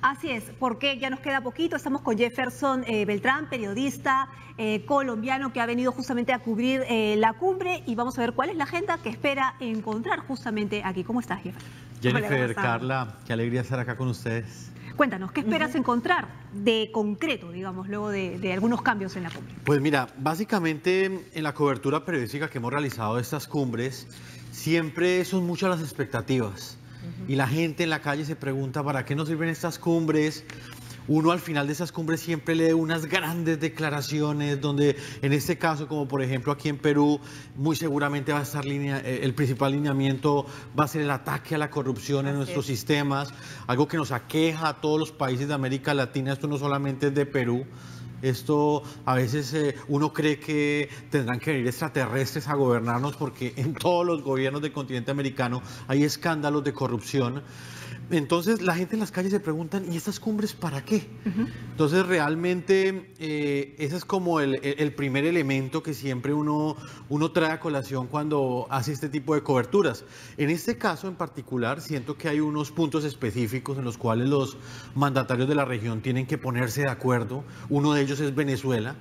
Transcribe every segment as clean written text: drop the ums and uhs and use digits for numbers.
Así es, porque ya nos queda poquito. Estamos con Jefferson Beltrán, periodista colombiano que ha venido justamente a cubrir la cumbre, y vamos a ver cuál es la agenda que espera encontrar justamente aquí. ¿Cómo estás, Jefferson? Jennifer, Carla, qué alegría estar acá con ustedes. Cuéntanos, ¿qué esperas encontrar de concreto, digamos, luego de algunos cambios en la cumbre? Pues mira, básicamente en la cobertura periodística que hemos realizado de estas cumbres, siempre son muchas las expectativas. Y la gente en la calle se pregunta, ¿para qué nos sirven estas cumbres? Uno al final de esas cumbres siempre lee unas grandes declaraciones donde, en este caso, como por ejemplo aquí en Perú, muy seguramente va a estar el principal lineamiento va a ser el ataque a la corrupción en nuestros sistemas, algo que nos aqueja a todos los países de América Latina. Esto no solamente es de Perú. Esto a veces uno cree que tendrán que venir extraterrestres a gobernarnos, porque en todos los gobiernos del continente americano hay escándalos de corrupción. Entonces la gente en las calles se preguntan, ¿y estas cumbres para qué? Entonces realmente ese es como el primer elemento que siempre uno trae a colación cuando hace este tipo de coberturas. En este caso en particular siento que hay unos puntos específicos en los cuales los mandatarios de la región tienen que ponerse de acuerdo. Uno de ellos es Venezuela.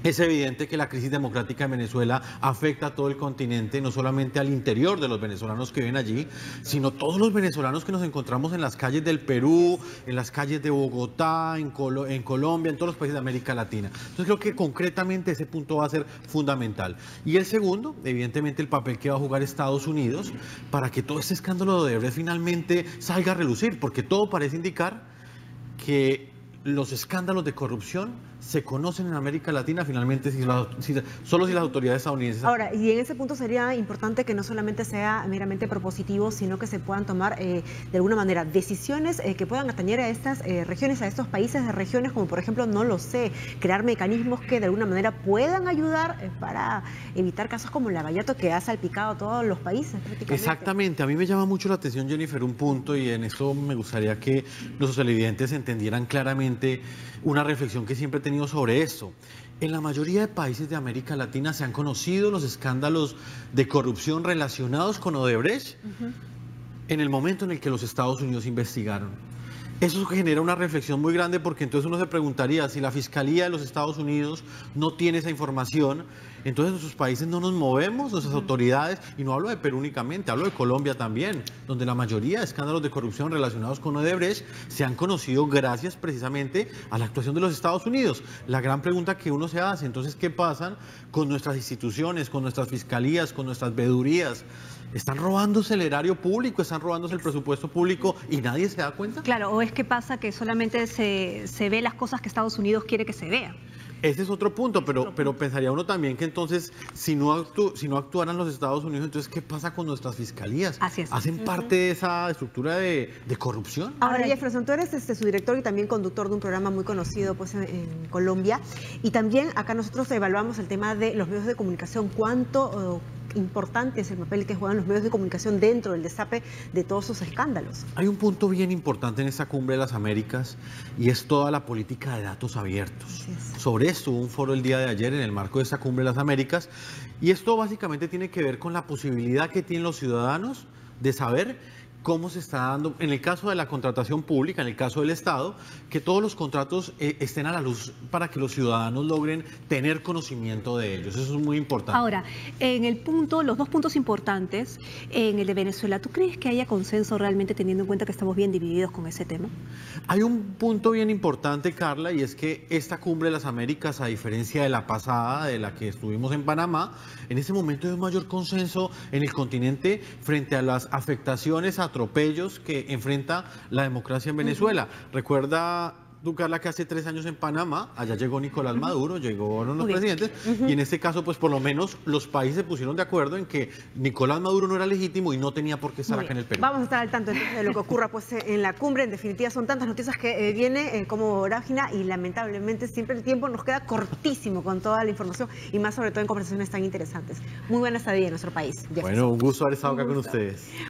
Es evidente que la crisis democrática en Venezuela afecta a todo el continente, no solamente al interior de los venezolanos que viven allí, sino todos los venezolanos que nos encontramos en las calles del Perú, en las calles de Bogotá, en Colombia, en todos los países de América Latina. Entonces creo que concretamente ese punto va a ser fundamental. Y el segundo, evidentemente, el papel que va a jugar Estados Unidos para que todo este escándalo de Odebrecht finalmente salga a relucir, porque todo parece indicar que los escándalos de corrupción se conocen en América Latina finalmente solo si las autoridades estadounidenses. Ahora, y en ese punto sería importante que no solamente sea meramente propositivo, sino que se puedan tomar de alguna manera decisiones que puedan atañer a estas regiones, a estos países de regiones, como por ejemplo, no lo sé, crear mecanismos que de alguna manera puedan ayudar para evitar casos como el Lavallato, que ha salpicado a todos los países prácticamente. Exactamente, a mí me llama mucho la atención, Jennifer, un punto, y en eso me gustaría que los televidentes entendieran claramente una reflexión que siempre he tenido sobre esto. En la mayoría de países de América Latina se han conocido los escándalos de corrupción relacionados con Odebrecht en el momento en el que los Estados Unidos investigaron. Eso genera una reflexión muy grande, porque entonces uno se preguntaría, si la Fiscalía de los Estados Unidos no tiene esa información, entonces nuestros países no nos movemos, nuestras autoridades, y no hablo de Perú únicamente, hablo de Colombia también, donde la mayoría de escándalos de corrupción relacionados con Odebrecht se han conocido gracias precisamente a la actuación de los Estados Unidos. La gran pregunta que uno se hace, entonces, ¿qué pasa con nuestras instituciones, con nuestras fiscalías, con nuestras veedurías? ¿Están robándose el erario público, están robándose el presupuesto público y nadie se da cuenta? Claro, o es que pasa que solamente se ve las cosas que Estados Unidos quiere que se vean. Ese es otro punto, pero pensaría uno también que entonces, si no actuaran los Estados Unidos, entonces, ¿qué pasa con nuestras fiscalías? Así es. ¿Hacen parte de esa estructura de corrupción? Ahora, Jefferson, tú eres su director y también conductor de un programa muy conocido pues, en Colombia, y también acá nosotros evaluamos el tema de los medios de comunicación. ¿Cuánto importante es el papel que juegan los medios de comunicación dentro del destape de todos esos escándalos? Hay un punto bien importante en esta Cumbre de las Américas, y es toda la política de datos abiertos. Sobre esto hubo un foro el día de ayer en el marco de esta Cumbre de las Américas, y esto básicamente tiene que ver con la posibilidad que tienen los ciudadanos de saber cómo se está dando, en el caso de la contratación pública, en el caso del Estado, que todos los contratos estén a la luz para que los ciudadanos logren tener conocimiento de ellos. Eso es muy importante. Ahora, en el punto, los dos puntos importantes, en el de Venezuela, ¿tú crees que haya consenso realmente, teniendo en cuenta que estamos bien divididos con ese tema? Hay un punto bien importante, Carla, y es que esta Cumbre de las Américas, a diferencia de la pasada, de la que estuvimos en Panamá, en este momento hay un mayor consenso en el continente frente a las afectaciones, atropellos que enfrenta la democracia en Venezuela. Recuerda tú, Carla, que hace 3 años en Panamá, allá llegó Nicolás Maduro, llegaron los presidentes, y en este caso, pues por lo menos los países se pusieron de acuerdo en que Nicolás Maduro no era legítimo y no tenía por qué estar acá en el Perú. Vamos a estar al tanto entonces de lo que ocurra pues, en la cumbre. En definitiva, son tantas noticias que viene como vorágine, y lamentablemente siempre el tiempo nos queda cortísimo con toda la información, y más sobre todo en conversaciones tan interesantes. Muy buena estadía en nuestro país, Jefferson. Bueno, un gusto haber estado acá con ustedes.